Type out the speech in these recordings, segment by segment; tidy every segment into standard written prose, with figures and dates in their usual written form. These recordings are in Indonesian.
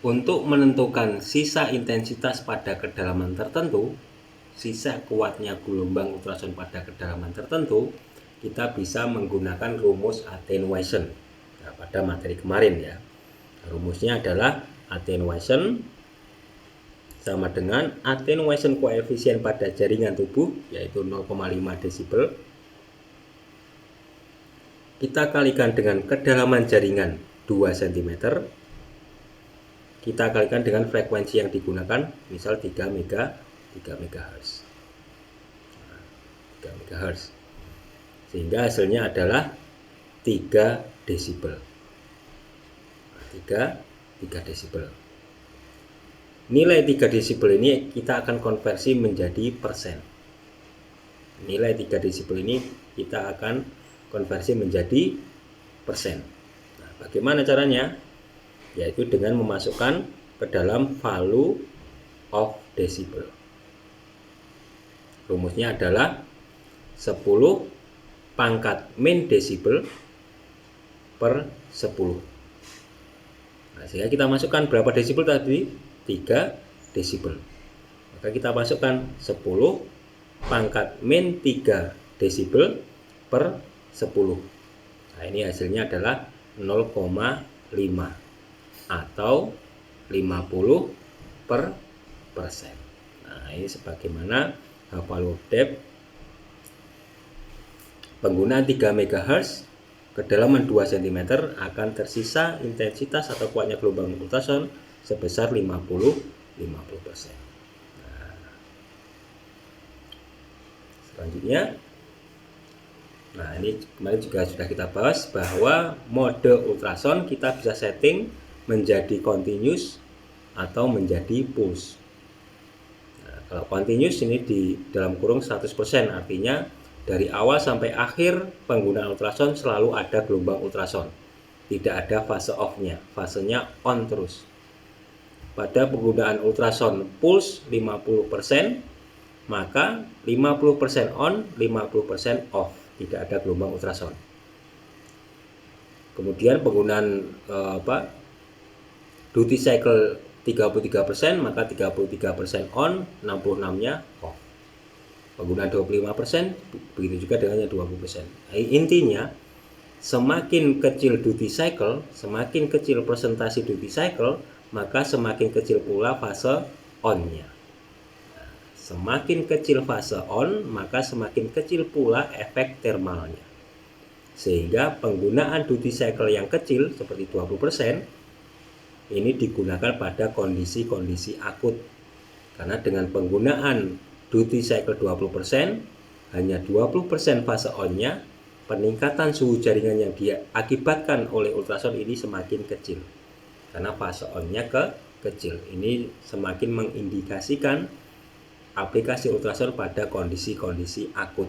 Untuk menentukan sisa intensitas pada kedalaman tertentu, sisa kuatnya gelombang ultrason pada kedalaman tertentu, kita bisa menggunakan rumus attenuation. Nah, pada materi kemarin ya, rumusnya adalah attenuation sama dengan attenuation koefisien pada jaringan tubuh, yaitu 0,5 desibel, kita kalikan dengan kedalaman jaringan 2 cm, kita kalikan dengan frekuensi yang digunakan, misal 3 MHz. 3 MHz. Sehingga hasilnya adalah 3 desibel. 3 desibel. Nilai 3 desibel ini kita akan konversi menjadi persen. Nilai 3 desibel ini kita akan konversi menjadi persen. Nah, bagaimana caranya? Yaitu dengan memasukkan ke dalam value of decibel. Rumusnya adalah 10 pangkat min desibel per 10. Nah, sehingga kita masukkan berapa desibel tadi? 3 desibel. Maka kita masukkan 10 pangkat min 3 desibel per 10. Nah, ini hasilnya adalah 0,5 atau 50 per persen. Nah, ini sebagaimana value of depth. Penggunaan 3 MHz kedalaman 2 cm akan tersisa intensitas atau kuatnya gelombang ultrason sebesar 50%. Nah, selanjutnya, nah ini kemarin juga sudah kita bahas bahwa mode ultrason kita bisa setting menjadi continuous atau menjadi pulse. Nah, kalau continuous ini di dalam kurung 100%, artinya dari awal sampai akhir penggunaan ultrason selalu ada gelombang ultrason. Tidak ada fase off-nya, fasenya on terus. Pada penggunaan ultrason pulse 50%, maka 50% on, 50% off. Tidak ada gelombang ultrason. Kemudian penggunaan duty cycle 33%, maka 33% on, 66-nya off. Penggunaan 25%, begitu juga dengan yang 20%. Intinya, semakin kecil duty cycle, semakin kecil persentase duty cycle, maka semakin kecil pula fase on-nya. Semakin kecil fase on, maka semakin kecil pula efek thermalnya. Sehingga penggunaan duty cycle yang kecil, seperti 20%, ini digunakan pada kondisi-kondisi akut. Karena dengan penggunaan duty cycle 20%, hanya 20% fase on-nya, peningkatan suhu jaringan yang diakibatkan oleh ultrason ini semakin kecil. Karena fase on-nya kecil. Ini semakin mengindikasikan aplikasi ultrason pada kondisi-kondisi akut.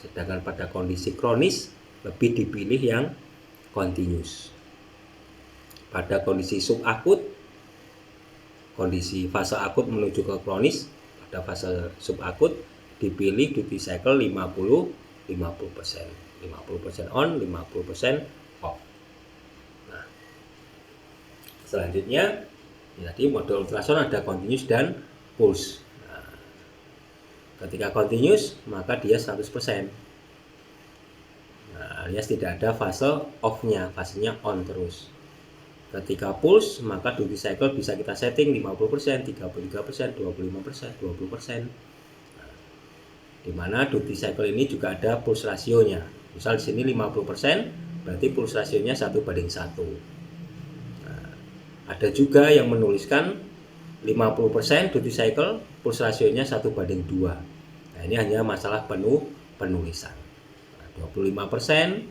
Sedangkan pada kondisi kronis, lebih dipilih yang continuous. Pada kondisi subakut, kondisi fase akut menuju ke kronis, pada fase subakut dipilih duty cycle 50%. 50% on, 50% off. Nah, selanjutnya, jadi mode ultrason ada continuous dan pulse. Nah, ketika continuous, maka dia 100%. Nah, alias tidak ada fase off-nya, fasenya on terus. Ketika pulse, maka duty cycle bisa kita setting 50%, 33%, 25%, 20%. Nah, di mana duty cycle ini juga ada pulse rasionya. Misal di sini 50%, berarti pulse rasionya 1:1. Nah, ada juga yang menuliskan 50% duty cycle, pulse rasionya 1:2. Nah, ini hanya masalah penulisan. Nah, 25%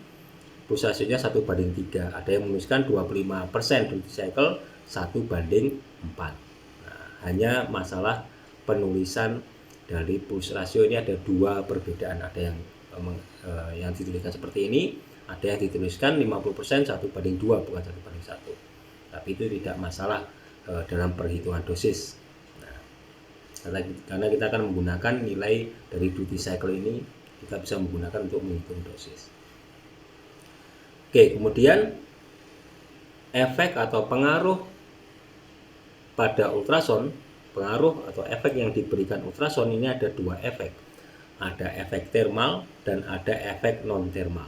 pulse rasionya 1:3. Ada yang menuliskan 25% duty cycle 1:4. Nah, hanya masalah penulisan dari pulse rasio ini ada dua perbedaan. Ada yang dituliskan seperti ini, ada yang dituliskan 50% 1:2, bukan 1:1. Tapi itu tidak masalah dalam perhitungan dosis. Nah, karena kita akan menggunakan nilai dari duty cycle ini, kita bisa menggunakan untuk menghitung dosis. Oke, kemudian efek atau pengaruh pada ultrason, pengaruh atau efek yang diberikan ultrason ini ada dua efek. Ada efek thermal dan ada efek non thermal.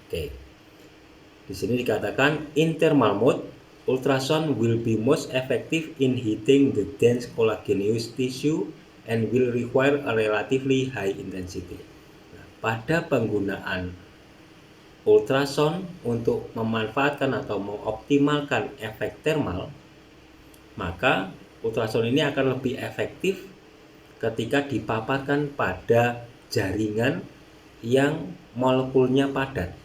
Oke. Di sini dikatakan in thermal mode, ultrasound will be most effective in heating the dense collagenous tissue and will require a relatively high intensity. Nah, pada penggunaan ultrasound untuk memanfaatkan atau mengoptimalkan efek thermal, maka ultrasound ini akan lebih efektif ketika dipaparkan pada jaringan yang molekulnya padat.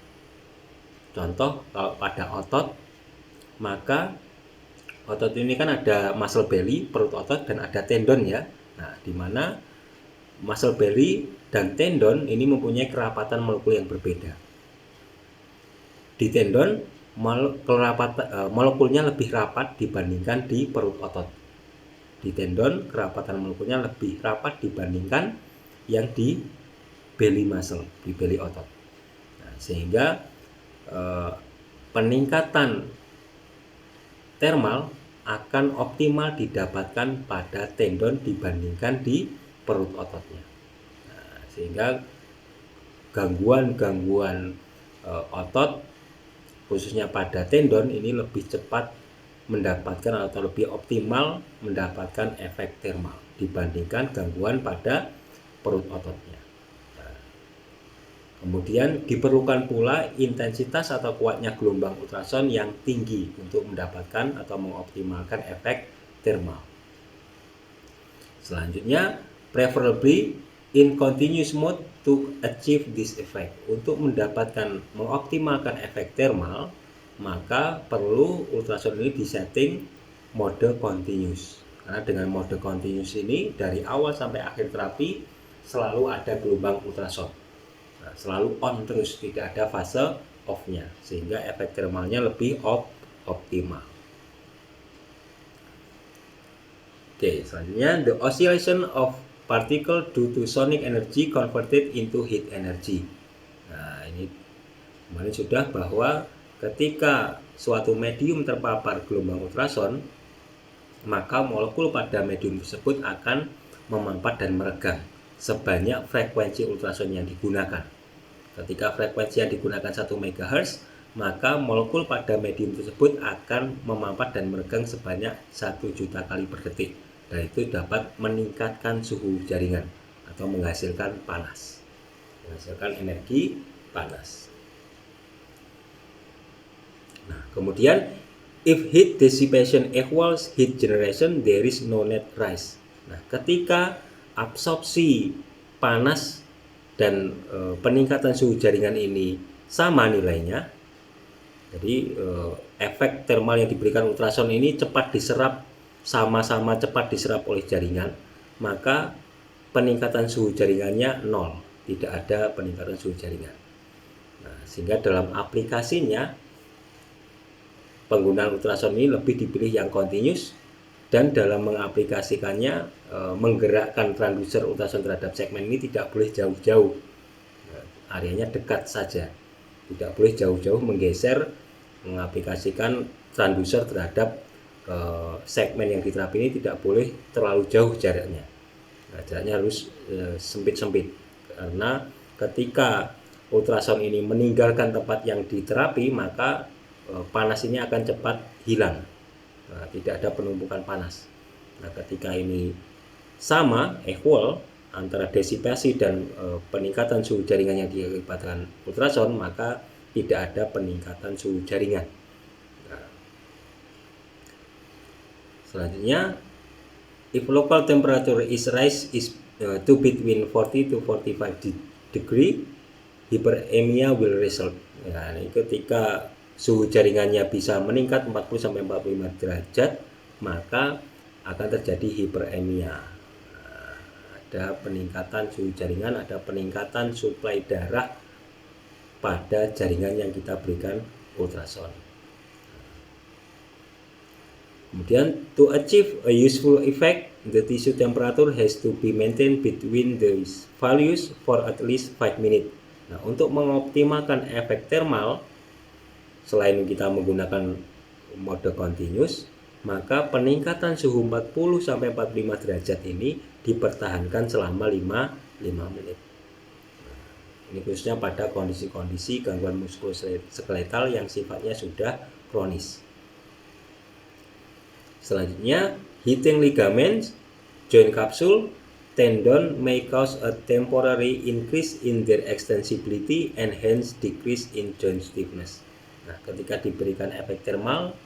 Contoh, kalau pada otot, maka otot ini kan ada muscle belly, perut otot, dan ada tendon ya. Nah, di mana muscle belly dan tendon ini mempunyai kerapatan molekul yang berbeda. Di tendon, molekulnya lebih rapat dibandingkan di perut otot. Di tendon, kerapatan molekulnya lebih rapat dibandingkan yang di belly muscle, di belly otot. Nah, sehingga peningkatan thermal akan optimal didapatkan pada tendon dibandingkan di perut ototnya. Nah, sehingga gangguan-gangguan otot khususnya pada tendon ini lebih cepat mendapatkan atau lebih optimal mendapatkan efek thermal dibandingkan gangguan pada perut ototnya. Nah, kemudian diperlukan pula intensitas atau kuatnya gelombang ultrasound yang tinggi untuk mendapatkan atau mengoptimalkan efek thermal. Selanjutnya, preferably in continuous mode to achieve this effect. Untuk mendapatkan mengoptimalkan efek thermal, maka perlu ultrasound ini disetting mode continuous. Karena dengan mode continuous ini dari awal sampai akhir terapi selalu ada gelombang ultrasound. Nah, selalu on terus, tidak ada fase off-nya, sehingga efek thermalnya lebih optimal. Oke, selanjutnya the oscillation of particle due to sonic energy converted into heat energy. Nah, ini kemarin sudah bahwa ketika suatu medium terpapar gelombang ultrasound, maka molekul pada medium tersebut akan memampat dan meregang sebanyak frekuensi ultrasound yang digunakan. Ketika frekuensi yang digunakan 1 MHz, maka molekul pada medium tersebut akan memampat dan meregang sebanyak 1 juta kali per detik. Dan itu dapat meningkatkan suhu jaringan atau menghasilkan panas, menghasilkan energi panas. Nah, kemudian if heat dissipation equals heat generation, there is no net rise. Nah, ketika absorpsi panas dan peningkatan suhu jaringan ini sama nilainya, jadi efek thermal yang diberikan ultrasound ini cepat diserap, sama-sama cepat diserap oleh jaringan, maka peningkatan suhu jaringannya nol, tidak ada peningkatan suhu jaringan. Nah, sehingga dalam aplikasinya penggunaan ultrasound ini lebih dipilih yang continuous, dan dalam mengaplikasikannya menggerakkan transducer ultrasound terhadap segmen ini tidak boleh jauh-jauh, areanya dekat saja, tidak boleh jauh-jauh menggeser mengaplikasikan transducer terhadap segmen yang diterapi ini, tidak boleh terlalu jauh jaraknya. Nah, jaraknya harus sempit-sempit, karena ketika ultrasound ini meninggalkan tempat yang diterapi, maka panas ini akan cepat hilang. Nah, tidak ada penumpukan panas. Nah, ketika ini sama, equal antara disipasi dan peningkatan suhu jaringan yang diakibatkan ultrasound, maka tidak ada peningkatan suhu jaringan. Nah, selanjutnya, if local temperature is rise is to between 40 to 45 degree, hyperemia will result. Nah, ini ketika suhu jaringannya bisa meningkat 40 sampai 45 derajat, maka akan terjadi hyperemia. Nah, ada peningkatan suhu jaringan, ada peningkatan suplai darah pada jaringan yang kita berikan ultrasound. Kemudian, to achieve a useful effect, the tissue temperature has to be maintained between these values for at least 5 minutes. Nah, untuk mengoptimalkan efek thermal, selain kita menggunakan mode continuous, maka peningkatan suhu 40-45 derajat ini dipertahankan selama 5 menit. Ini khususnya pada kondisi-kondisi gangguan muskuloskeletal yang sifatnya sudah kronis. Selanjutnya, heating ligaments, joint capsule, tendon may cause a temporary increase in their extensibility and hence decrease in joint stiffness. Nah, ketika diberikan efek termal,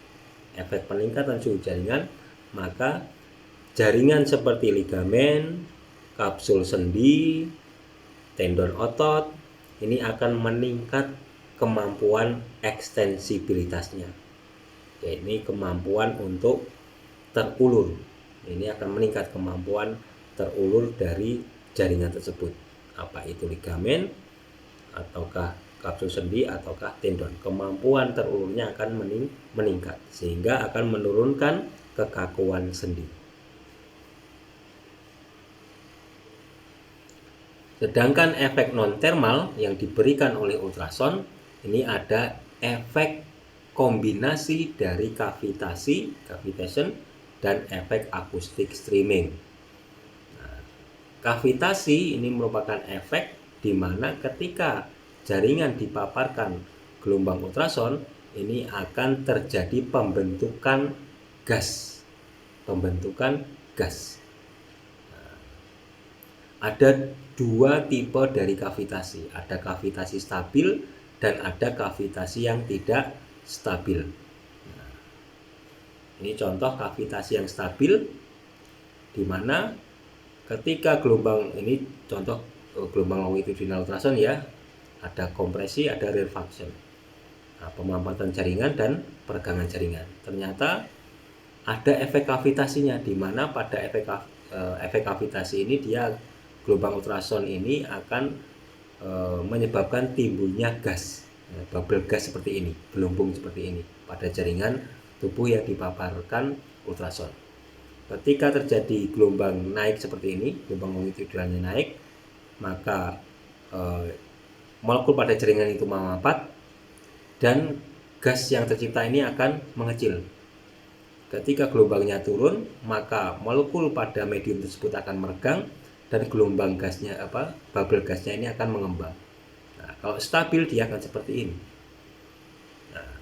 efek peningkatan suhu jaringan, maka jaringan seperti ligamen, kapsul sendi, tendon otot ini akan meningkat kemampuan ekstensibilitasnya. Ya, ini kemampuan untuk terulur. Ini akan meningkat kemampuan terulur dari jaringan tersebut. Apa itu ligamen ataukah kapsul sendi ataukah tendon. Kemampuan terulurnya akan meningkat sehingga akan menurunkan kekakuan sendi. Sedangkan efek non-thermal yang diberikan oleh ultrason ini ada efek kombinasi dari cavitation, dan efek akustik streaming. Nah, kavitasi ini merupakan efek di mana ketika jaringan dipaparkan gelombang ultrason ini akan terjadi pembentukan gas. Ada dua tipe dari kavitasi, ada kavitasi stabil dan ada kavitasi yang tidak stabil. Nah, ini contoh kavitasi yang stabil, di mana ketika gelombang ini contoh gelombang longitudinal ultrason ya, ada kompresi, ada rarefaction, nah, pemampatan jaringan dan peregangan jaringan. Ternyata ada efek kavitasinya, di mana pada efek kavitasi ini dia gelombang ultrason ini akan menyebabkan timbulnya gas, bubble gas seperti ini, gelombang seperti ini pada jaringan tubuh yang dipaparkan ultrason. Ketika terjadi gelombang naik seperti ini, gelombang longitudinalnya naik, maka molekul pada jaringan itu memapat dan gas yang tercipta ini akan mengecil. Ketika gelombangnya turun, maka molekul pada medium tersebut akan meregang dan gelombang gasnya bubble gasnya ini akan mengembang. Nah, kalau stabil dia akan seperti ini. Nah,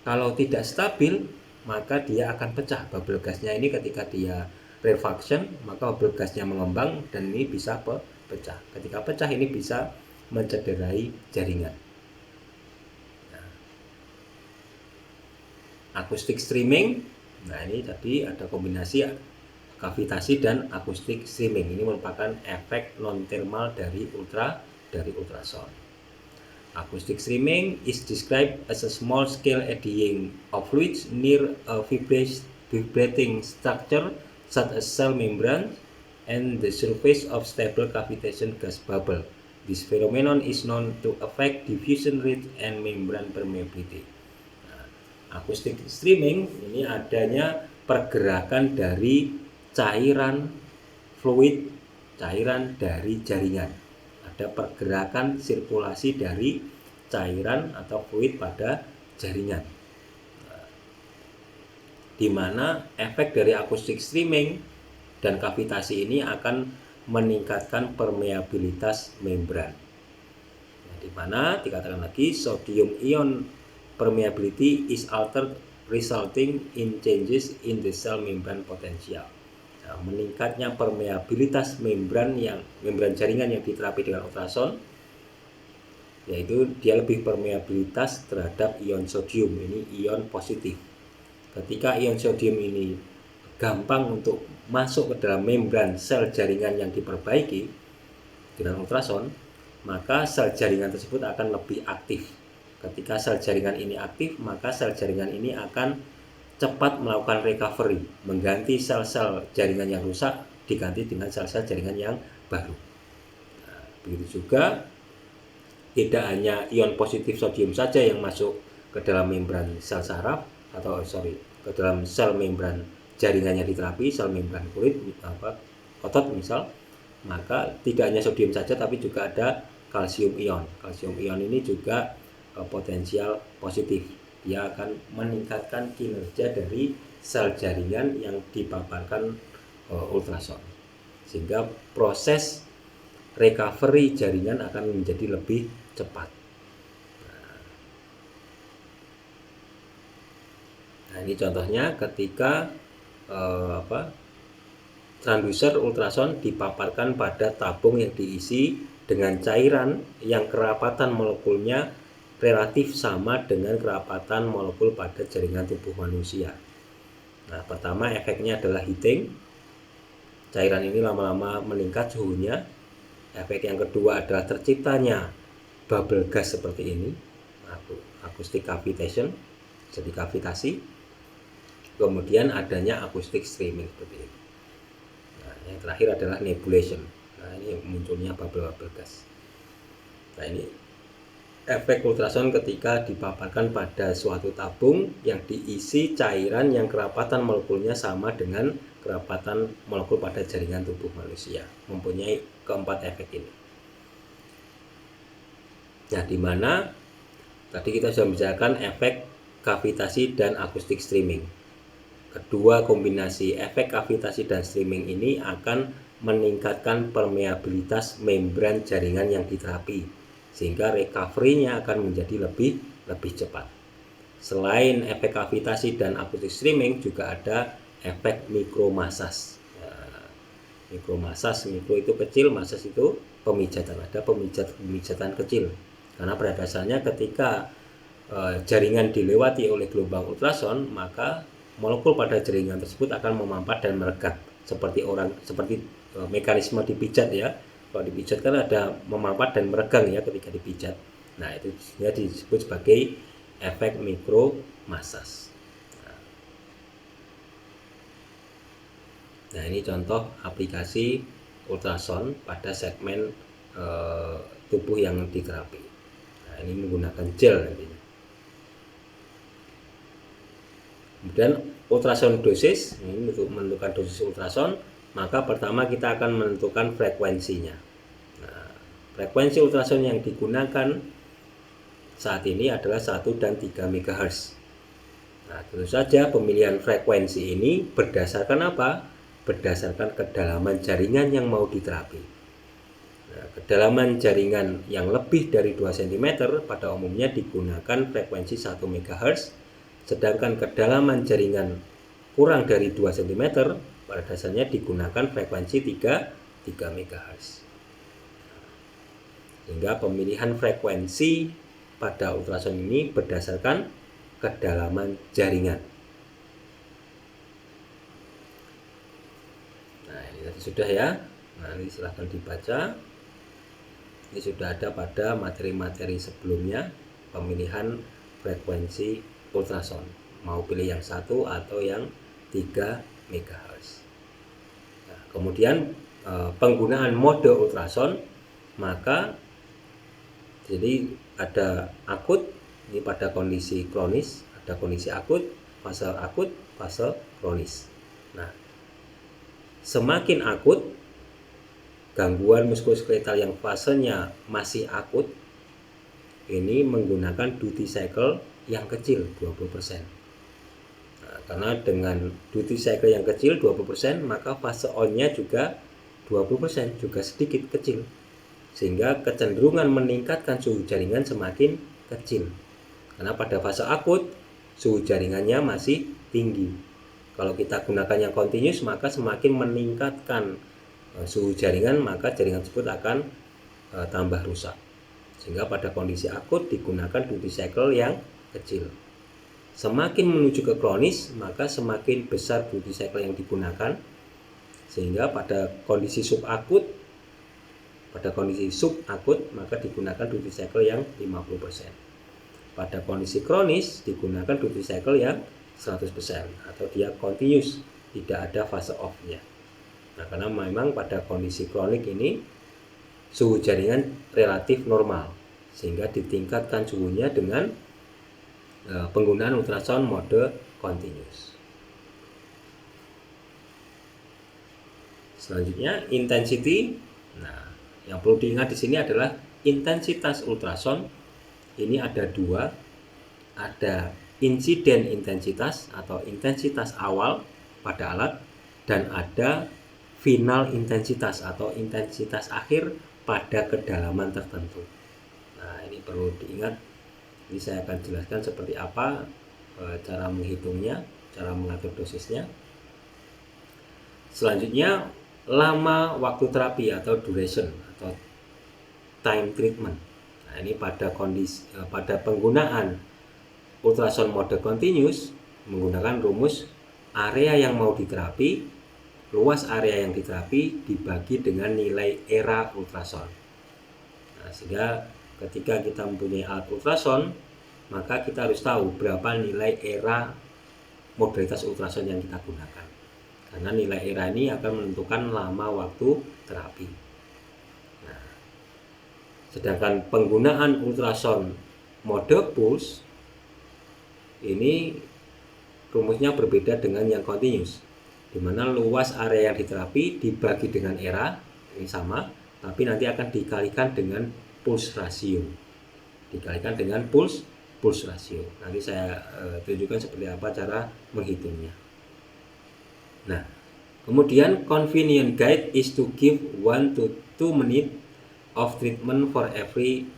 kalau tidak stabil maka dia akan pecah bubble gasnya ini. Ketika dia rarefaction maka bubble gasnya mengembang dan ini bisa pecah. Ketika pecah ini bisa mencederai jaringan. Nah, akustik streaming, nah ini tadi ada kombinasi kavitasi dan akustik streaming. Ini merupakan efek non-thermal dari ultrason. Acoustic streaming is described as a small scale eddying of fluids near a vibrating structure such as cell membrane and the surface of stable cavitation gas bubble. This phenomenon is known to affect diffusion rate and membrane permeability. Nah, acoustic streaming ini adanya pergerakan dari cairan fluid, cairan dari jaringan. Ada pergerakan sirkulasi dari cairan atau fluid pada jaringan. Di mana efek dari acoustic streaming dan kavitasi ini akan meningkatkan permeabilitas membran. Nah, di mana dikatakan lagi sodium ion permeability is altered resulting in changes in the cell membrane potential. Nah, meningkatnya permeabilitas membran jaringan yang diterapi dengan ultrason, yaitu dia lebih permeabilitas terhadap ion sodium, ini ion positif. Ketika ion sodium ini gampang untuk masuk ke dalam membran sel jaringan yang diperbaiki dengan ultrason, maka sel jaringan tersebut akan lebih aktif. Ketika sel jaringan ini aktif, maka sel jaringan ini akan cepat melakukan recovery, mengganti sel-sel jaringan yang rusak diganti dengan sel-sel jaringan yang baru. Nah, begitu juga tidak hanya ion positif sodium saja yang masuk ke dalam membran sel saraf ke dalam sel membran jaringan yang diterapi, sel membran kulit otot misal, maka tidak hanya sodium saja tapi juga ada kalsium ion. Kalsium ion ini juga potensial positif. Dia akan meningkatkan kinerja dari sel jaringan yang dipaparkan ultrason, sehingga proses recovery jaringan akan menjadi lebih cepat. Nah, ini contohnya ketika transducer ultrason dipaparkan pada tabung yang diisi dengan cairan yang kerapatan molekulnya relatif sama dengan kerapatan molekul pada jaringan tubuh manusia. Nah, pertama efeknya adalah heating. Cairan ini lama-lama meningkat suhunya. Efek yang kedua adalah terciptanya bubble gas seperti ini, acoustic cavitation, jadi kavitasi. Kemudian adanya acoustic streaming seperti ini. Nah, yang terakhir adalah nebulation. Nah, ini munculnya bubble gas. Nah, ini efek ultrason ketika dipaparkan pada suatu tabung yang diisi cairan yang kerapatan molekulnya sama dengan kerapatan molekul pada jaringan tubuh manusia, mempunyai keempat efek ini. Nah, di mana tadi kita sudah membicarakan efek kavitasi dan acoustic streaming. Kedua kombinasi efek kavitasi dan streaming ini akan meningkatkan permeabilitas membran jaringan yang diterapi, sehingga recovery-nya akan menjadi lebih cepat. Selain efek kavitasi dan acoustic streaming, juga ada efek mikromasas. Mikro itu kecil, masas itu pemijatan. Ada pemijatan kecil. Karena pada dasarnya ketika jaringan dilewati oleh gelombang ultrason, maka molekul pada jaringan tersebut akan memampat dan meregap seperti mekanisme dipijat ya. Kalau dipijat kan ada memampat dan meregang ya ketika dipijat. Nah, itu disebut sebagai efek mikromasas. Nah, ini contoh aplikasi ultrason pada segmen tubuh yang diterapi. Nah, ini menggunakan gel nantinya. Kemudian ultrason dosis, ini untuk menentukan dosis ultrason, maka pertama kita akan menentukan frekuensinya. Nah, frekuensi ultrason yang digunakan saat ini adalah 1 dan 3 MHz. Nah, tentu saja pemilihan frekuensi ini berdasarkan apa? Berdasarkan kedalaman jaringan yang mau diterapi. Nah, kedalaman jaringan yang lebih dari 2 cm pada umumnya digunakan frekuensi 1 MHz. Sedangkan kedalaman jaringan kurang dari 2 cm pada dasarnya digunakan frekuensi 3 MHz. Sehingga pemilihan frekuensi pada ultrason ini berdasarkan kedalaman jaringan. Nah, ini tadi sudah ya. Nah, ini silahkan dibaca. Ini sudah ada pada materi-materi sebelumnya pemilihan frekuensi ultrason, mau pilih yang 1 atau yang 3 MHz. Nah, kemudian penggunaan mode ultrason, maka jadi ada akut, ini pada kondisi kronis, ada kondisi akut, fase kronis. Nah, semakin akut, gangguan muskuloskeletal yang fasenya masih akut, ini menggunakan duty cycle yang kecil 20%. Nah, karena dengan duty cycle yang kecil 20%, maka fase on-nya juga 20%, juga sedikit kecil. Sehingga kecenderungan meningkatkan suhu jaringan semakin kecil. Karena pada fase akut suhu jaringannya masih tinggi. Kalau kita gunakan yang continuous, maka semakin meningkatkan suhu jaringan, maka jaringan tersebut akan tambah rusak. Sehingga pada kondisi akut digunakan duty cycle yang kecil. Semakin menuju ke kronis, maka semakin besar duty cycle yang digunakan, sehingga pada kondisi subakut maka digunakan duty cycle yang 50%. Pada kondisi kronis digunakan duty cycle yang 100% atau dia continuous, tidak ada fase off-nya. Nah, karena memang pada kondisi kronik ini suhu jaringan relatif normal, sehingga ditingkatkan suhunya dengan penggunaan ultrason mode continuous. Selanjutnya intensity. Nah, yang perlu diingat di sini adalah intensitas ultrason. Ini ada dua, ada insiden intensitas atau intensitas awal pada alat, dan ada final intensitas atau intensitas akhir pada kedalaman tertentu. Nah, ini perlu diingat. Ini saya akan jelaskan seperti apa cara menghitungnya, cara mengatur dosisnya. Selanjutnya, lama waktu terapi atau duration atau time treatment. Nah, ini pada penggunaan ultrasound mode continuous menggunakan rumus area yang mau diterapi, luas area yang diterapi dibagi dengan nilai era ultrasound. Nah, sehingga ketika kita mempunyai alat ultrasound, maka kita harus tahu berapa nilai era modalitas ultrasound yang kita gunakan. Karena nilai era ini akan menentukan lama waktu terapi. Nah, sedangkan penggunaan ultrasound mode pulse ini rumusnya berbeda dengan yang continuous, di mana luas area yang diterapi dibagi dengan era, ini sama, tapi nanti akan dikalikan dengan pulse ratio. Dikalikan dengan pulse ratio. Nanti saya tunjukkan seperti apa cara menghitungnya. Nah, kemudian convenient guide is to give 1 to 2 minutes of treatment for every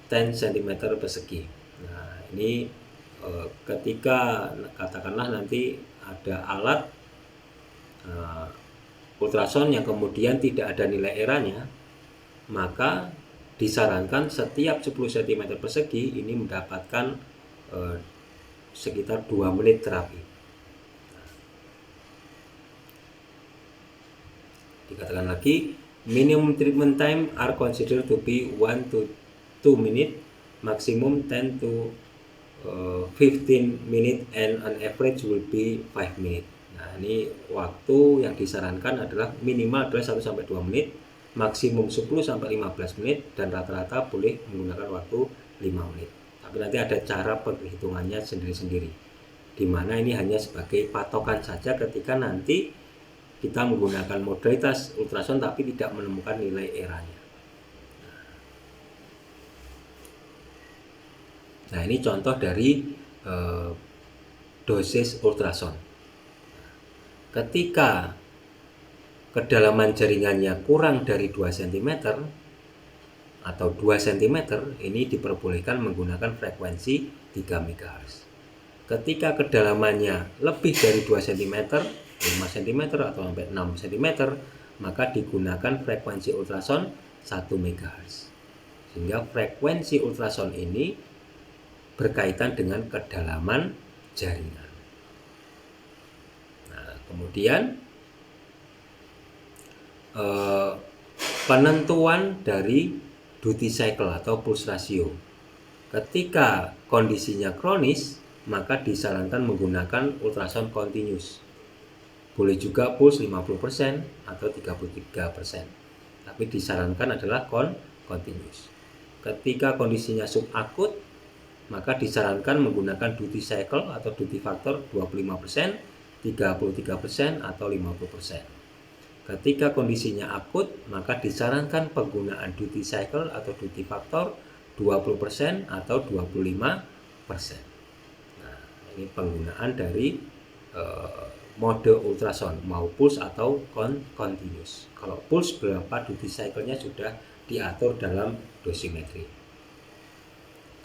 10 cm persegi. Nah, ini ketika katakanlah nanti ada alat ultrasound yang kemudian tidak ada nilai eranya, maka disarankan setiap 10 cm persegi ini mendapatkan sekitar 2 menit terapi. Dikatakan lagi, minimum treatment time are considered to be 1 to 2 minutes, maximum 10 to 15 minutes, and on average will be 5 minutes. Nah, ini waktu yang disarankan adalah minimal adalah 1 sampai 2 menit, maksimum 10 sampai 15 menit, dan rata-rata boleh menggunakan waktu 5 menit. Tapi nanti ada cara perhitungannya sendiri-sendiri, di mana ini hanya sebagai patokan saja ketika nanti kita menggunakan modalitas ultrasound tapi tidak menemukan nilai eranya. Nah, ini contoh dari dosis ultrasound. Ketika kedalaman jaringannya kurang dari 2 cm atau 2 cm, ini diperbolehkan menggunakan frekuensi 3 MHz. Ketika kedalamannya lebih dari 2 cm, 5 cm atau sampai 6 cm, maka digunakan frekuensi ultrasound 1 MHz. Sehingga frekuensi ultrasound ini berkaitan dengan kedalaman jaringan. Nah, kemudian penentuan dari duty cycle atau pulse ratio. Ketika kondisinya kronis, maka disarankan menggunakan ultrasound continuous. Boleh juga pulse 50% atau 33%. Tapi disarankan adalah continuous. Ketika kondisinya subakut, maka disarankan menggunakan duty cycle atau duty factor 25%, 33% atau 50%. Ketika kondisinya akut, maka disarankan penggunaan duty cycle atau duty factor 20% atau 25%. Nah, ini penggunaan dari mode ultrasound, mau pulse atau continuous. Kalau pulse berapa duty cycle-nya sudah diatur dalam dosimetri.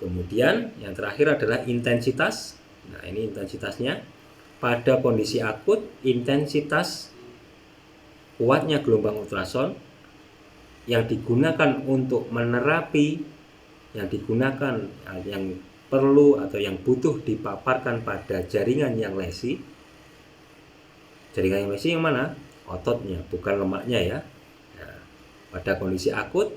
Kemudian yang terakhir adalah intensitas. Nah, ini intensitasnya. Pada kondisi akut, intensitas kuatnya gelombang ultrasound yang digunakan untuk menerapi, yang perlu atau yang butuh dipaparkan pada jaringan yang lesi. Jaringan yang lesi yang mana? Ototnya, bukan lemaknya ya. Nah, pada kondisi akut,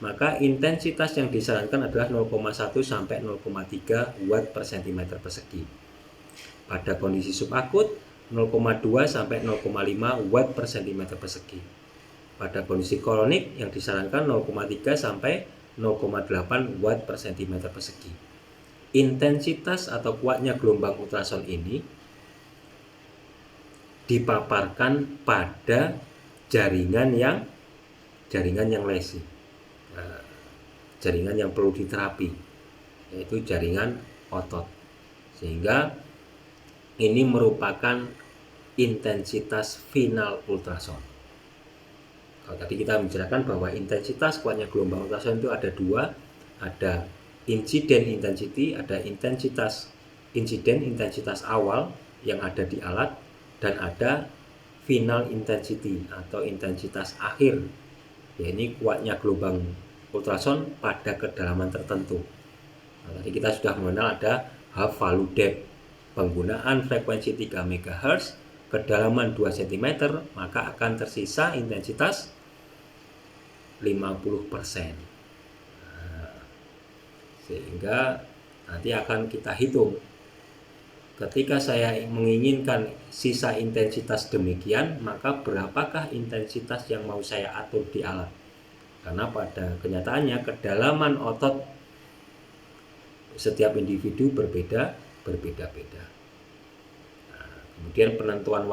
maka intensitas yang disarankan adalah 0,1 sampai 0,3 watt per cm persegi. Pada kondisi subakut, 0,2 sampai 0,5 watt per cm persegi. Pada kondisi kronik yang disarankan 0,3 sampai 0,8 watt per cm persegi. Intensitas atau kuatnya gelombang ultrasound ini dipaparkan pada jaringan yang lesi. Jaringan yang perlu diterapi, yaitu jaringan otot. Sehingga ini merupakan intensitas final ultrasound. Kalau tadi kita membicarakan bahwa intensitas kuatnya gelombang ultrasound itu ada dua, ada incident intensity, ada intensitas awal yang ada di alat, dan ada final intensity atau intensitas akhir. Ya, ini kuatnya gelombang ultrasound pada kedalaman tertentu. Nah, tadi kita sudah mengenal ada half value depth, penggunaan frekuensi 3 MHz, kedalaman 2 cm, maka akan tersisa intensitas 50%. Nah, sehingga nanti akan kita hitung. Ketika saya menginginkan sisa intensitas demikian, maka berapakah intensitas yang mau saya atur di alat? Karena pada kenyataannya kedalaman otot setiap individu berbeda-beda. Nah, kemudian penentuan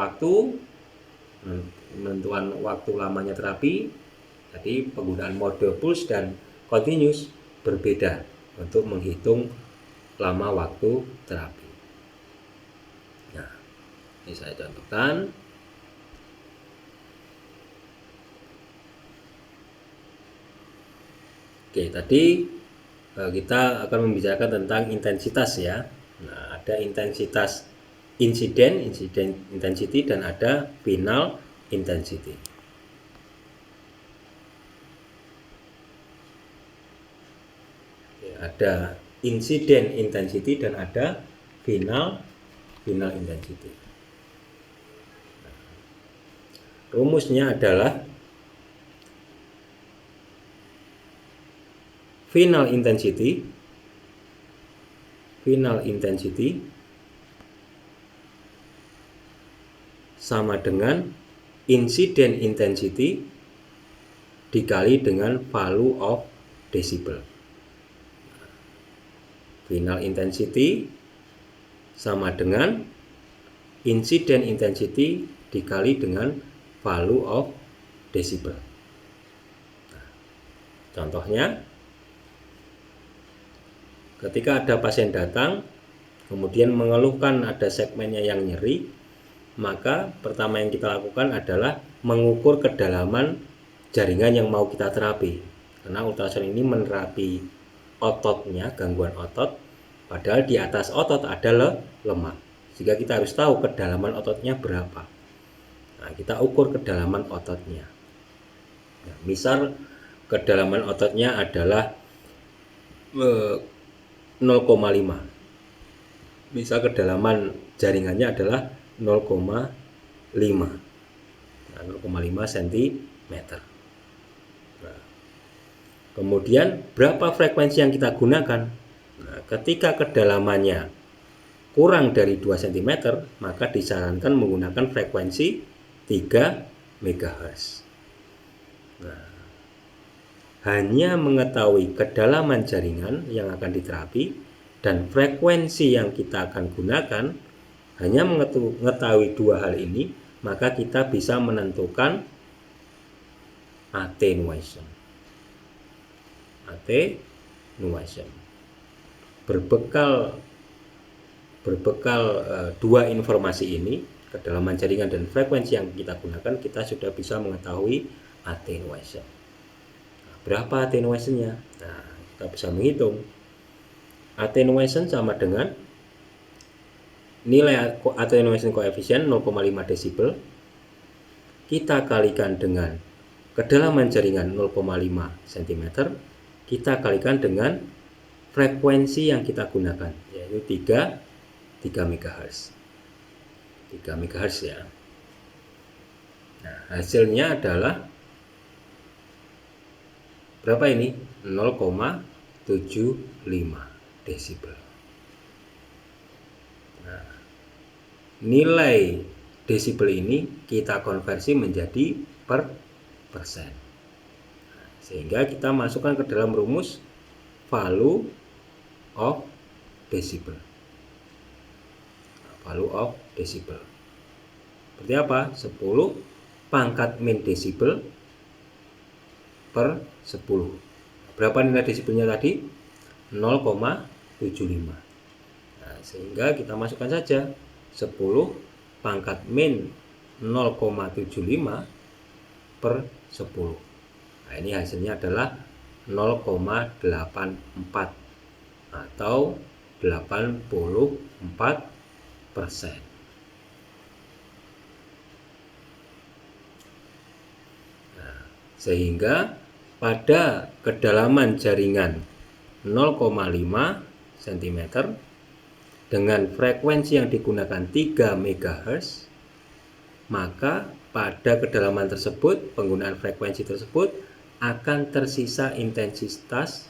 waktu lamanya terapi, jadi penggunaan mode pulse dan continuous berbeda untuk menghitung lama waktu terapi. Nah, ini saya contohkan. Oke, tadi kita akan membicarakan tentang intensitas ya. Nah, ada intensitas incident intensity, dan ada final intensity. Ada incident intensity dan ada final intensity. Rumusnya adalah final intensity sama dengan incident intensity dikali dengan value of decibel. Final intensity sama dengan incident intensity dikali dengan value of decibel. Nah, contohnya, ketika ada pasien datang kemudian mengeluhkan ada segmennya yang nyeri, maka pertama yang kita lakukan adalah mengukur kedalaman jaringan yang mau kita terapi. Karena ultrasound ini menerapi ototnya, gangguan otot, padahal di atas otot ada lemak. Sehingga kita harus tahu kedalaman ototnya berapa. Nah, kita ukur kedalaman ototnya. Nah, misal kedalaman ototnya adalah 0,5. Misal kedalaman jaringannya adalah 0,5. Nah, 0,5 cm. Kemudian berapa frekuensi yang kita gunakan? Nah, ketika kedalamannya kurang dari 2 cm, maka disarankan menggunakan frekuensi 3 MHz. Nah, hanya mengetahui kedalaman jaringan yang akan diterapi dan frekuensi yang kita akan gunakan, hanya mengetahui dua hal ini, maka kita bisa menentukan attenuation. Berbekal dua informasi ini, kedalaman jaringan dan frekuensi yang kita gunakan, kita sudah bisa mengetahui attenuation. Nah, berapa attenuationnya? Nah, kita bisa menghitung. Attenuation sama dengan nilai attenuation coefficient 0,5 desibel kita kalikan dengan kedalaman jaringan 0,5 cm, kita kalikan dengan frekuensi yang kita gunakan, yaitu 3 MHz. 3 MHz ya. Nah, hasilnya adalah berapa ini? 0,75 desibel. Nah, nilai desibel ini kita konversi menjadi per persen. Nah, sehingga kita masukkan ke dalam rumus value of decibel. Value of decibel. Seperti apa? 10 pangkat min desibel per 10. Berapa nilai desibelnya tadi? 0,75. Nah, sehingga kita masukkan saja 10 pangkat min 0,75 per 10. Nah, ini hasilnya adalah 0,84 atau 84%. Nah, sehingga pada kedalaman jaringan 0,5 cm dengan frekuensi yang digunakan 3 MHz, maka pada kedalaman tersebut, penggunaan frekuensi tersebut akan tersisa intensitas,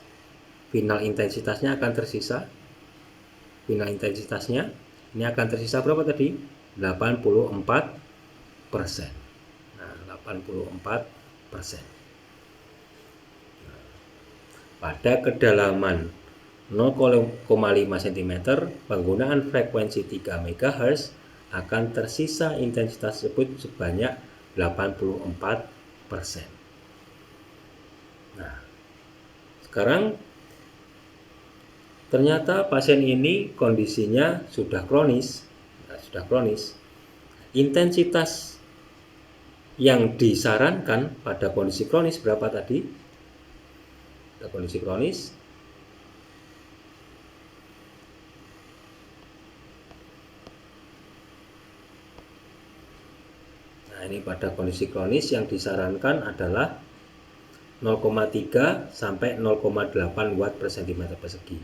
final intensitasnya akan tersisa, final intensitasnya ini akan tersisa berapa tadi? 84%. Nah, 84%. Pada kedalaman 0,5 cm, penggunaan frekuensi 3 MHz akan tersisa intensitas tersebut sebanyak 84%. Nah, sekarang ternyata pasien ini kondisinya sudah kronis. Nah, sudah kronis. Intensitas yang disarankan pada kondisi kronis berapa tadi? Pada kondisi kronis ini pada kondisi kronis yang disarankan adalah 0,3 sampai 0,8 watt per cm persegi.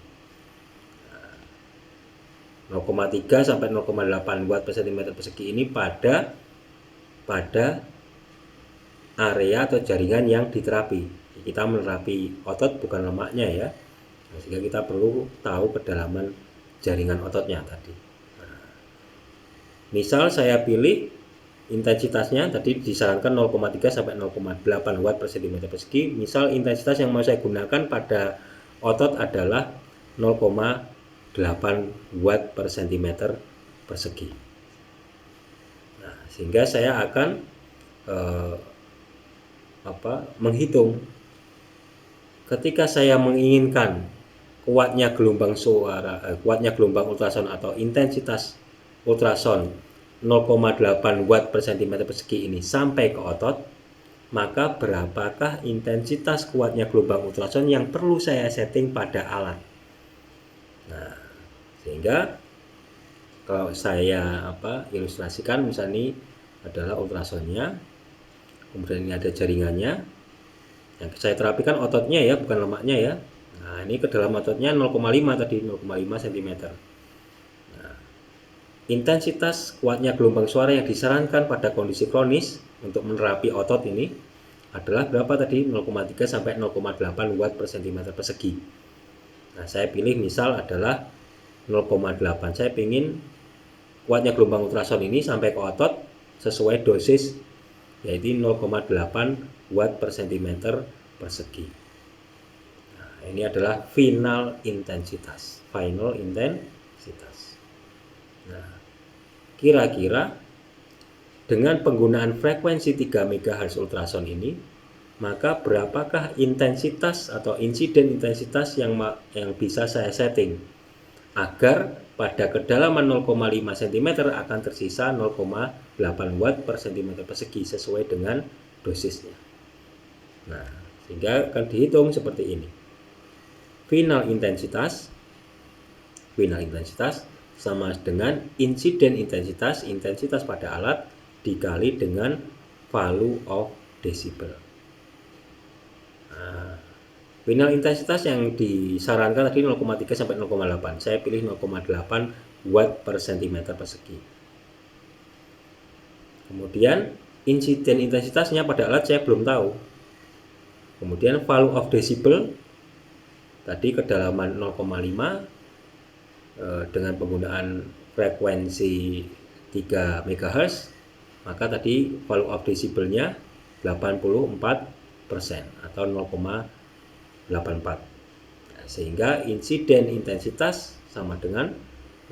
0,3 sampai 0,8 watt per cm persegi ini pada area atau jaringan yang diterapi. Kita menerapi otot bukan lemaknya ya. Sehingga kita perlu tahu kedalaman jaringan ototnya tadi. Misal saya pilih intensitasnya tadi disarankan 0,3 sampai 0,8 watt per cm persegi. Misal intensitas yang mau saya gunakan pada otot adalah 0,8 watt per cm persegi. Nah, sehingga saya akan menghitung ketika saya menginginkan kuatnya gelombang ultrason atau intensitas ultrason 0,8 watt per cm persegi ini sampai ke otot, maka berapakah intensitas kuatnya gelombang ultrason yang perlu saya setting pada alat. Nah, sehingga kalau saya ilustrasikan, misalnya ini adalah ultrasonnya, kemudian ini ada jaringannya, yang saya terapikan ototnya ya, bukan lemaknya ya. Nah, ini ke dalam ototnya 0,5 tadi, 0,5 cm. Intensitas kuatnya gelombang suara yang disarankan pada kondisi kronis untuk menerapi otot ini adalah berapa tadi? 0,3 sampai 0,8 watt per cm persegi. Nah, saya pilih misal adalah 0,8. Saya ingin kuatnya gelombang ultrason ini sampai ke otot sesuai dosis, yaitu 0,8 watt per cm persegi. Nah, ini adalah final intensitas. Nah, kira-kira dengan penggunaan frekuensi 3 MHz ultrason ini, maka berapakah intensitas atau insiden intensitas yang bisa saya setting agar pada kedalaman 0,5 cm akan tersisa 0,8 watt per cm persegi sesuai dengan dosisnya. Nah, sehingga akan dihitung seperti ini. Final intensitas sama dengan insiden intensitas pada alat dikali dengan value of decibel. Nah, final intensitas yang disarankan tadi 0,3 sampai 0,8. Saya pilih 0,8 watt per cm persegi. Kemudian insiden intensitasnya pada alat saya belum tahu. Kemudian value of decibel tadi kedalaman 0,5 dengan penggunaan frekuensi 3 MHz, maka tadi value of decibelnya 84% atau 0,84. Sehingga insiden intensitas sama dengan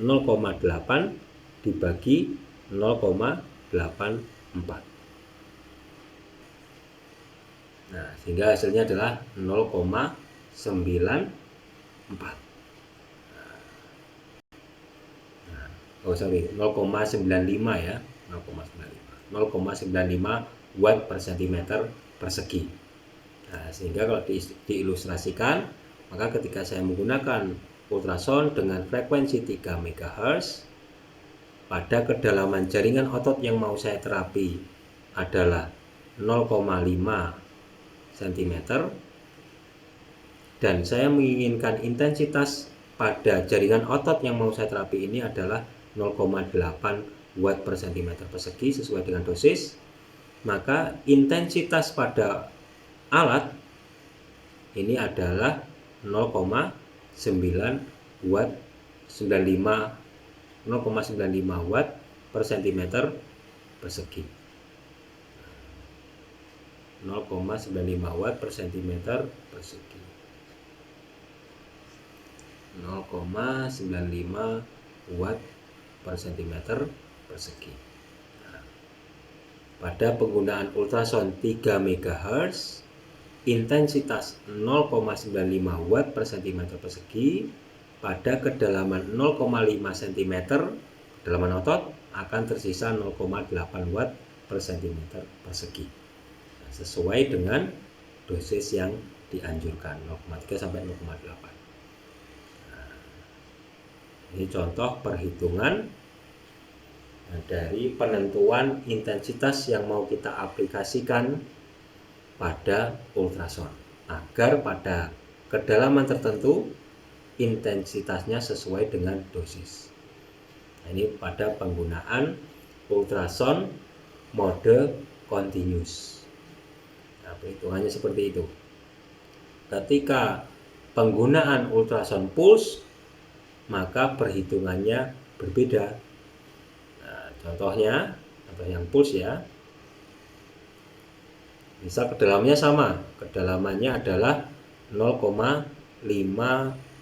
0,8 dibagi 0,84. Nah, sehingga hasilnya adalah 0,94. 0,95 ya, 0,95 watt per centimeter persegi. Nah, sehingga kalau diilustrasikan, maka ketika saya menggunakan ultrasound dengan frekuensi 3 MHz pada kedalaman jaringan otot yang mau saya terapi adalah 0,5 cm dan saya menginginkan intensitas pada jaringan otot yang mau saya terapi ini adalah 0,8 watt per cm persegi sesuai dengan dosis, maka intensitas pada alat ini adalah 0,9 watt 0,95 watt per cm persegi. 0,95 watt per cm persegi. 0,95 watt per cm persegi. Nah, pada penggunaan ultrasound 3 MHz, intensitas 0,95 watt per cm persegi pada kedalaman 0,5 cm kedalaman otot akan tersisa 0,8 watt per cm persegi. Nah, sesuai dengan dosis yang dianjurkan 0,3 sampai 0,8. Ini contoh perhitungan dari penentuan intensitas yang mau kita aplikasikan pada ultrasound agar pada kedalaman tertentu intensitasnya sesuai dengan dosis. Nah, ini pada penggunaan ultrasound mode continuous. Nah, perhitungannya seperti itu. Ketika penggunaan ultrasound pulse, maka perhitungannya berbeda. Nah, contoh yang pulse ya. Misal kedalamannya sama, kedalamannya adalah 0,5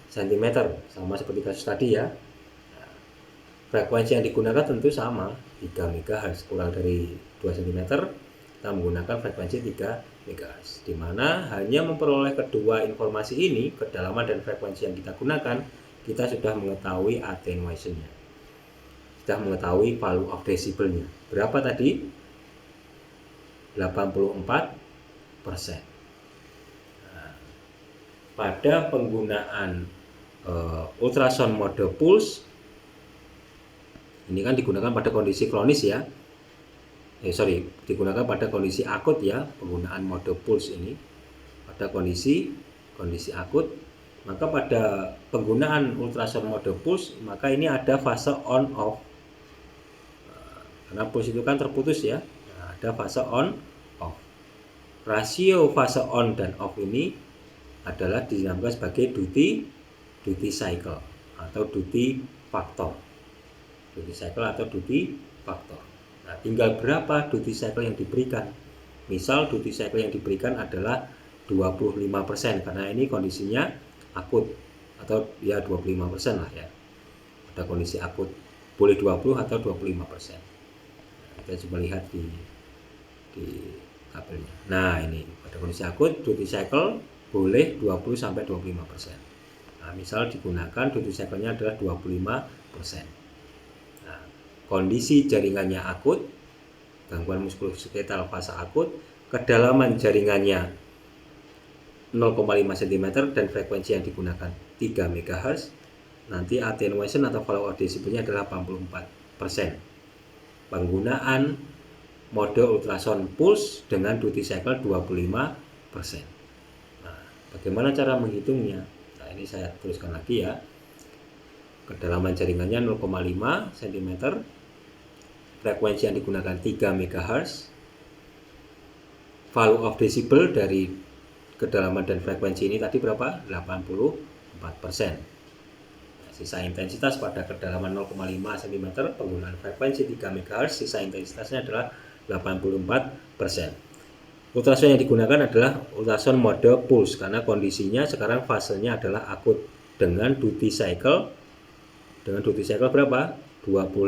cm, sama seperti kasus tadi ya. Nah, frekuensi yang digunakan tentu sama, 3 MHz, kurang dari 2 cm, kita menggunakan frekuensi 3 MHz, di mana hanya memperoleh kedua informasi ini, kedalaman dan frekuensi yang kita gunakan, kita sudah mengetahui attenuation-nya, sudah mengetahui value of decibel-nya. Berapa tadi? 84%. Nah, pada penggunaan ultrasound mode pulse, ini kan digunakan pada kondisi kronis ya. Digunakan pada kondisi akut ya, penggunaan mode pulse ini pada kondisi akut. Maka pada penggunaan ultrasound mode pulse, maka ini ada fase on off. Karena pulse itu kan terputus ya. Nah, ada fase on off. Rasio fase on dan off ini adalah dinamakan sebagai duty cycle atau duty factor. Duty cycle atau duty factor. Nah, tinggal berapa duty cycle yang diberikan. Misal duty cycle yang diberikan adalah 25% karena ini kondisinya akut, atau ya 25% lah ya. Pada kondisi akut boleh 20 atau 25%. Nah, kita coba lihat di tabelnya. Nah, ini pada kondisi akut duty cycle boleh 20 sampai 25%. Nah, misal digunakan duty cycle-nya adalah 25%. Nah, kondisi jaringannya akut, gangguan muskuloskeletal fase akut, kedalaman jaringannya 0,5 cm dan frekuensi yang digunakan 3 MHz, nanti attenuation atau value of decibel-nya adalah 84%. Penggunaan mode ultrasound pulse dengan duty cycle 25%. Nah, bagaimana cara menghitungnya? Nah, ini saya tuliskan lagi ya. Kedalaman jaringannya 0,5 cm, frekuensi yang digunakan 3 MHz, value of decibel dari kedalaman dan frekuensi ini tadi berapa? 84%. Nah, sisa intensitas pada kedalaman 0,5 cm penggunaan frekuensi 3 MHz, sisa intensitasnya adalah 84%. Ultrasound yang digunakan adalah ultrasound mode pulse karena kondisinya sekarang fasenya adalah akut dengan duty cycle berapa? 25%.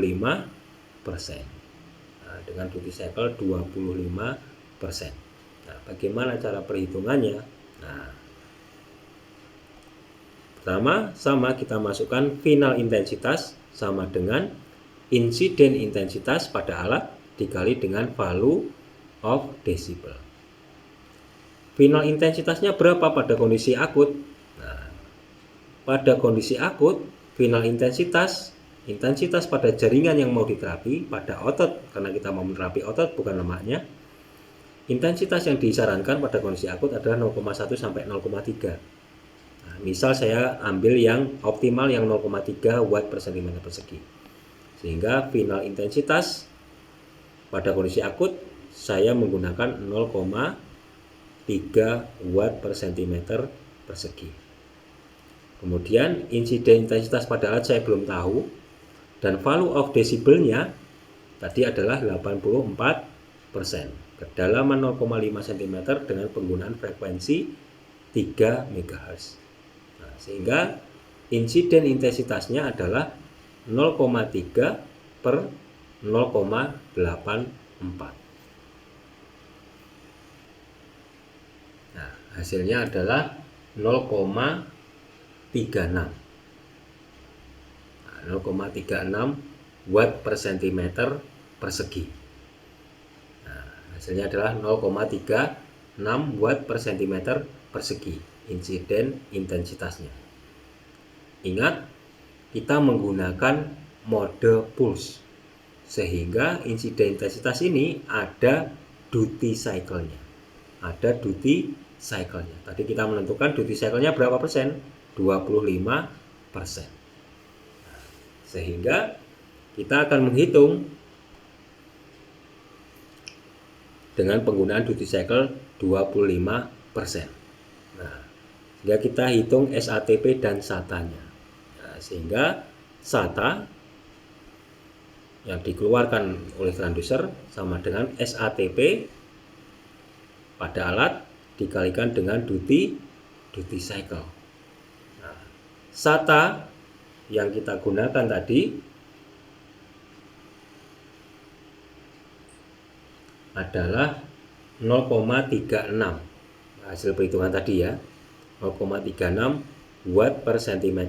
Nah, dengan duty cycle 25%. Nah, bagaimana cara perhitungannya? Nah, pertama sama kita masukkan final intensitas sama dengan insiden intensitas pada alat dikali dengan value of decibel. Final intensitasnya berapa pada kondisi akut? Nah, pada kondisi akut, final intensitas pada jaringan yang mau diterapi, pada otot, karena kita mau menerapi otot bukan lemaknya, intensitas yang disarankan pada kondisi akut adalah 0,1 sampai 0,3. Nah, misal saya ambil yang optimal yang 0,3 watt per cm persegi. Sehingga final intensitas pada kondisi akut saya menggunakan 0,3 watt per cm persegi. Kemudian insiden intensitas pada alat saya belum tahu, dan value of decibelnya tadi adalah 84%. Kedalaman 0,5 cm dengan penggunaan frekuensi 3 MHz. Nah, sehingga insiden intensitasnya adalah 0,3 per 0,84. Nah, hasilnya adalah 0,36. 0,36 watt per cm persegi. Hasilnya adalah 0,36 watt per cm persegi insiden intensitasnya. Ingat, kita menggunakan mode pulse, sehingga insiden intensitas ini ada duty cycle-nya. Tadi kita menentukan duty cycle-nya berapa persen? 25%. Sehingga kita akan menghitung dengan penggunaan duty cycle 25%. Nah, sehingga kita hitung SATP dan SATA-nya. Nah, sehingga SATA yang dikeluarkan oleh transducer sama dengan SATP pada alat dikalikan dengan duty cycle. Nah, SATA yang kita gunakan tadi adalah 0,36 hasil perhitungan tadi ya, 0,36 watt per cm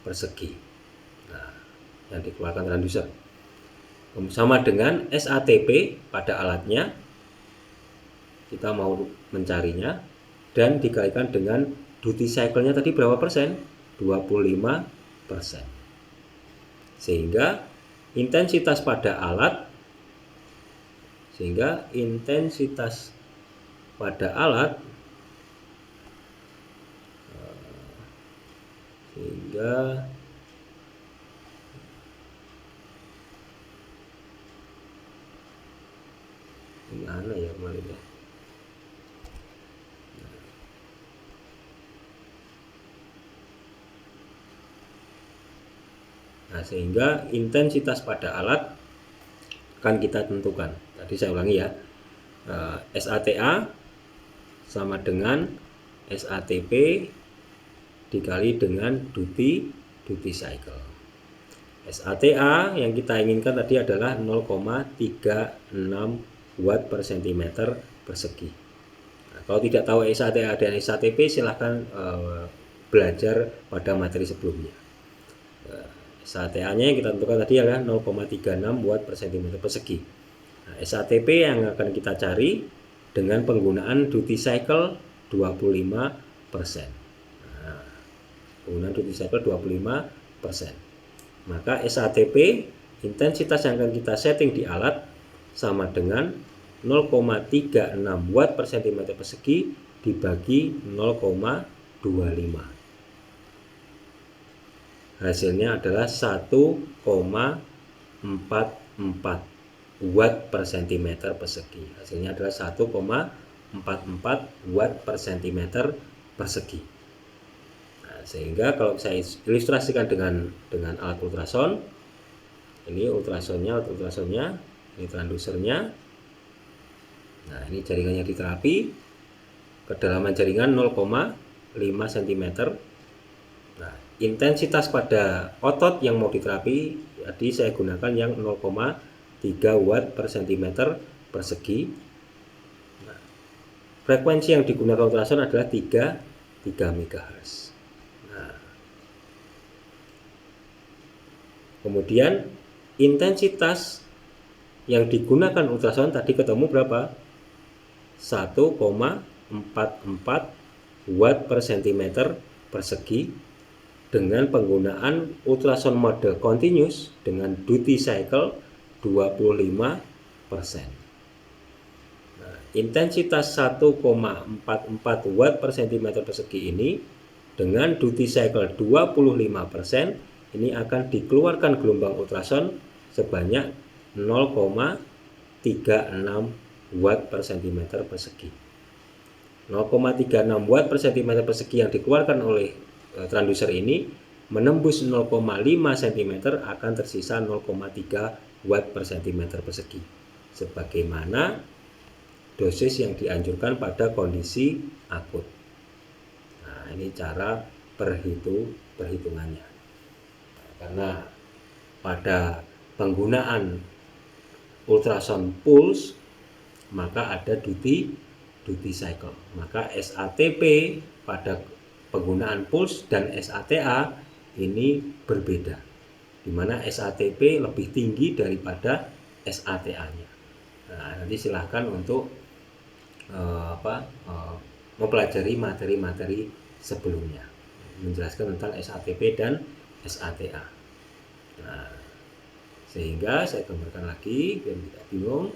persegi. Nah, yang dikeluarkan transducer sama dengan SATP pada alatnya, kita mau mencarinya, dan dikalikan dengan duty cycle-nya tadi berapa persen? 25%. Sehingga intensitas pada alat gimana ya kemarin ya. Nah, sehingga intensitas pada alat akan kita tentukan. Tadi saya ulangi ya, SATA sama dengan SATP dikali dengan duty cycle. SATA yang kita inginkan tadi adalah 0,36 watt per cm persegi. Nah, kalau tidak tahu SATA dan SATP silahkan belajar pada materi sebelumnya. SATA-nya yang kita tentukan tadi adalah 0,36 watt per cm persegi. Nah, SATP yang akan kita cari dengan penggunaan duty cycle 25%. Nah, penggunaan duty cycle 25%. Maka SATP intensitas yang akan kita setting di alat sama dengan 0,36 watt per cm persegi dibagi 0,25. Hasilnya adalah 1,44 watt per cm persegi. Hasilnya adalah 1,44 watt per cm persegi. Nah, sehingga kalau saya ilustrasikan dengan alat ultrason, ini ultrasonnya, ini transdusernya. Nah, ini jaringannya diterapi, kedalaman jaringan 0,5 cm. Nah, intensitas pada otot yang mau diterapi, jadi saya gunakan yang 0,3 watt per cm persegi. Nah, frekuensi yang digunakan ultrason adalah 3 MHz. Nah, kemudian intensitas yang digunakan ultrasound tadi ketemu berapa? 1,44 watt per centimeter persegi dengan penggunaan ultrasound mode continuous dengan duty cycle 25%. Nah, intensitas 1,44 watt per centimeter persegi ini dengan duty cycle 25% ini akan dikeluarkan gelombang ultrasound sebanyak 0,36 watt per centimeter persegi. 0,36 watt per centimeter persegi yang dikeluarkan oleh transducer ini menembus 0,5 cm akan tersisa 0,3 watt per centimeter persegi. Sebagaimana dosis yang dianjurkan pada kondisi akut. Nah, ini cara perhitungannya. Karena pada penggunaan ultrasound pulse maka ada duty cycle. Maka SATP pada penggunaan pulse dan SATA ini berbeda, di mana SATP lebih tinggi daripada SATA-nya. Nah, nanti silahkan untuk mempelajari materi-materi sebelumnya menjelaskan tentang SATP dan SATA. Nah, sehingga saya gambarkan lagi biar tidak bingung.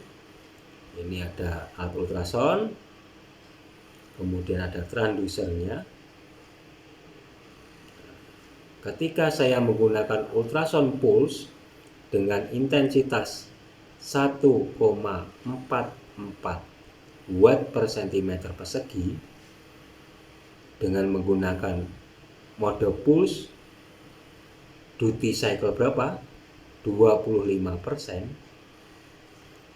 Ini ada alat ultrasound, kemudian ada transducernya. Ketika saya menggunakan ultrasound pulse dengan intensitas 1,44 watt per centimeter persegi dengan menggunakan mode pulse duty cycle berapa? 25%,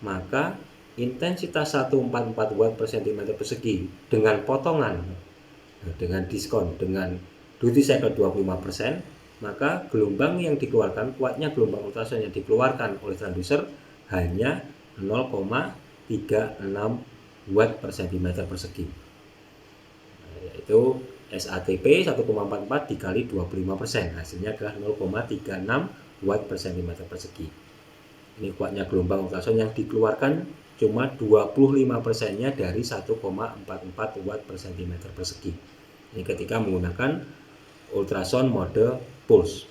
maka intensitas 144 watt per centimeter persegi dengan potongan, dengan diskon, dengan duty cycle 25%, maka gelombang yang dikeluarkan, kuatnya gelombang ultrasound yang dikeluarkan oleh transducer hanya 0,36 watt per centimeter persegi. Yaitu SATP 1,44 dikali 25%, hasilnya adalah 0,36 watt per centimeter persegi. Ini kuatnya gelombang ultrasound yang dikeluarkan cuma 25%-nya dari 1,44 watt per centimeter persegi. Ini ketika menggunakan ultrasound mode pulse.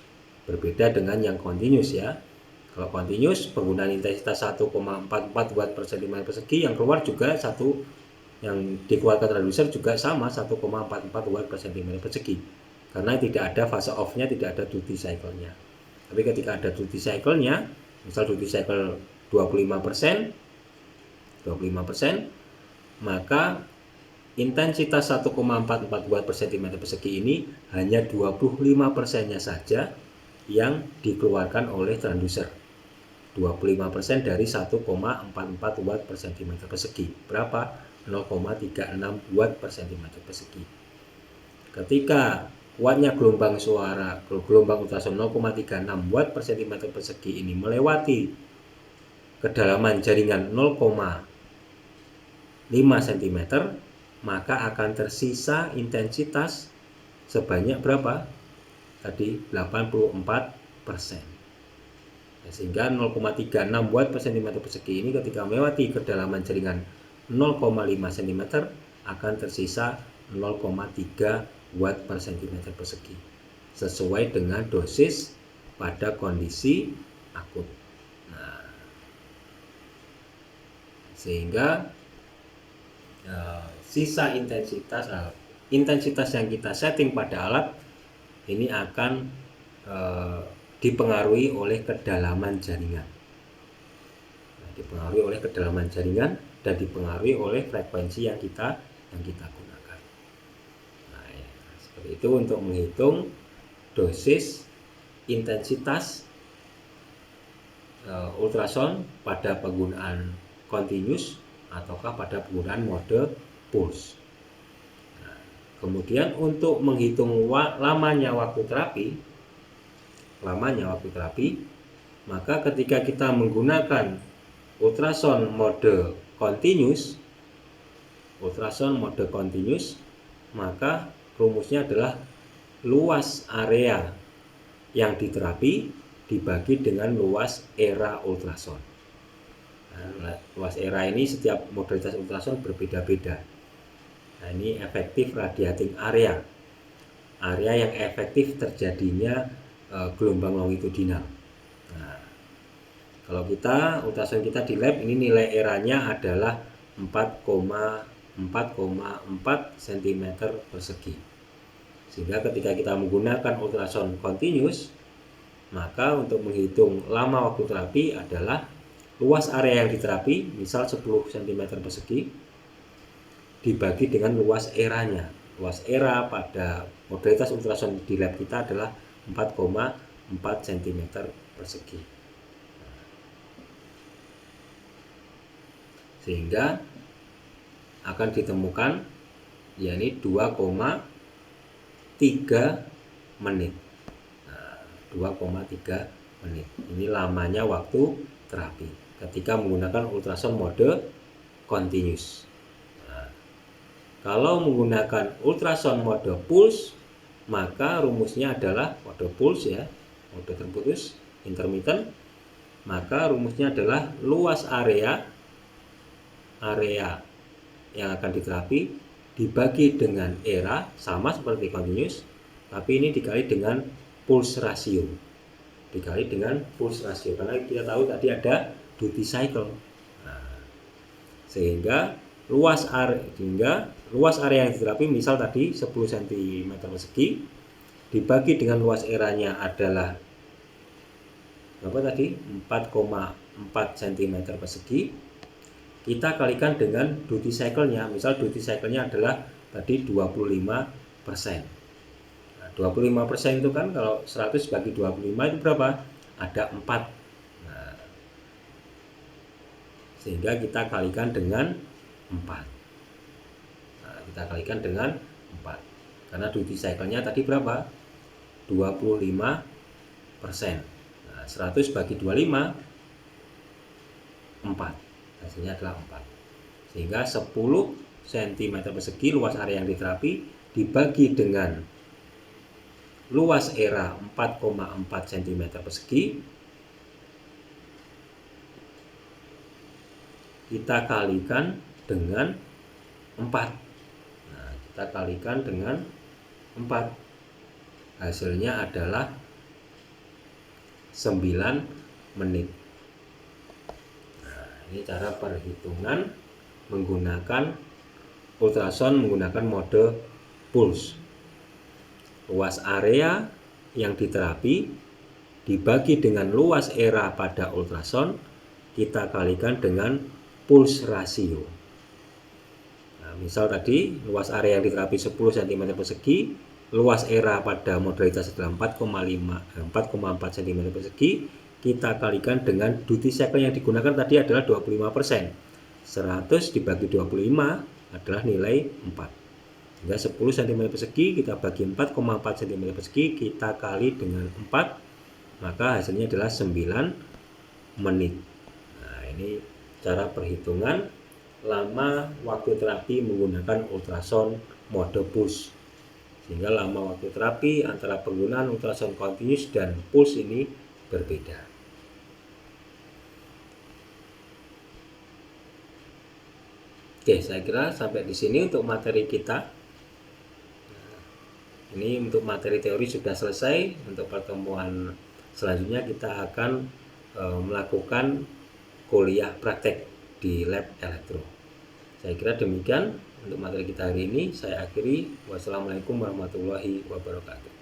Berbeda dengan yang continuous ya. Kalau continuous penggunaan intensitas 1,44 watt per centimeter persegi, yang keluar juga yang dikeluarkan transducer juga sama 1,44 watt per centimeter persegi. Karena tidak ada fase off-nya, tidak ada duty cycle-nya. Tapi ketika ada duty cycle-nya, misal duty cycle 25%, maka intensitas 1,44 watt per centimeter persegi ini hanya 25%-nya saja yang dikeluarkan oleh transducer. 25% dari 1,44 watt per centimeter persegi. Berapa? 0,36 watt per centimeter persegi. Ketika kuatnya gelombang ultrasound 0,36 watt per centimeter persegi ini melewati kedalaman jaringan 0,5 cm, maka akan tersisa intensitas sebanyak berapa? Tadi 84%. Sehingga 0,36 watt per cm persegi ini ketika melewati kedalaman jaringan 0,5 cm akan tersisa 0,3 watt per cm persegi. Sesuai dengan dosis pada kondisi akut. Nah, sehingga sisa intensitas yang kita setting pada alat ini akan dipengaruhi oleh kedalaman jaringan. Dipengaruhi oleh kedalaman jaringan dan dipengaruhi oleh frekuensi yang kita gunakan. Nah, ya, seperti itu untuk menghitung dosis intensitas ultrasound pada penggunaan continuous ataukah pada penggunaan mode pulse. Nah, kemudian untuk menghitung lamanya waktu terapi, maka ketika kita menggunakan ultrasound mode continuous, maka rumusnya adalah luas area yang diterapi dibagi dengan luas era ultrason. Nah, luas era ini setiap modalitas ultrason berbeda-beda. Nah, ini efektif radiating area, area yang efektif terjadinya gelombang longitudinal. Nah, kalau ultrason kita di lab, ini nilai eranya adalah 4,4 cm persegi. Sehingga ketika kita menggunakan ultrason continuous, maka untuk menghitung lama waktu terapi adalah luas area yang diterapi, misal 10 cm persegi, dibagi dengan luas eranya. Luas era pada modalitas ultrason di lab kita adalah 4,4 cm persegi. Sehingga akan ditemukan yakni 2,3 menit. Nah, 2,3 menit. Ini lamanya waktu terapi ketika menggunakan ultrason mode continuous. Nah, kalau menggunakan ultrason mode pulse, maka rumusnya adalah mode pulse ya, mode terputus, intermittent. Maka rumusnya adalah luas area yang akan diterapi dibagi dengan era, sama seperti continuous, tapi ini dikali dengan pulse ratio. Karena kita tahu tadi ada duty cycle. Nah, sehingga luas area yang diterapi, misal tadi 10 cm persegi, dibagi dengan luas eranya adalah 4,4 cm persegi, kita kalikan dengan duty cycle-nya. Misal duty cycle-nya adalah tadi 25%. 25% itu kan kalau 100 bagi 25 itu berapa? Ada 4. Nah, sehingga kita kalikan dengan 4. Karena duty cycle-nya tadi berapa? 25%. Nah, 100 bagi 25, 4. Hasilnya adalah 4. Sehingga 10 cm persegi luas area yang diterapi dibagi dengan luas era 4,4 cm persegi, kita kalikan dengan 4. Nah, kita kalikan dengan 4. Hasilnya adalah 9 menit. Nah, ini cara perhitungan menggunakan ultrason menggunakan mode pulse. Luas area yang diterapi dibagi dengan luas era pada ultrason, kita kalikan dengan pulse ratio. Nah, misal tadi luas area yang diterapi 10 cm persegi, luas era pada modalitas adalah 4,4 cm persegi, kita kalikan dengan duty cycle yang digunakan tadi adalah 25%. 100 dibagi 25 adalah nilai 4. Hingga 10 cm persegi kita bagi 4,4 cm persegi, kita kali dengan 4, maka hasilnya adalah 9 menit. Nah, ini cara perhitungan lama waktu terapi menggunakan ultrason mode pulse. Sehingga lama waktu terapi antara penggunaan ultrason continuous dan pulse ini berbeda. Oke, saya kira sampai di sini untuk materi kita. Ini untuk materi teori sudah selesai. Untuk pertemuan selanjutnya kita akan melakukan kuliah praktek di lab elektro. Saya kira demikian untuk materi kita hari ini. Saya akhiri. Wassalamualaikum warahmatullahi wabarakatuh.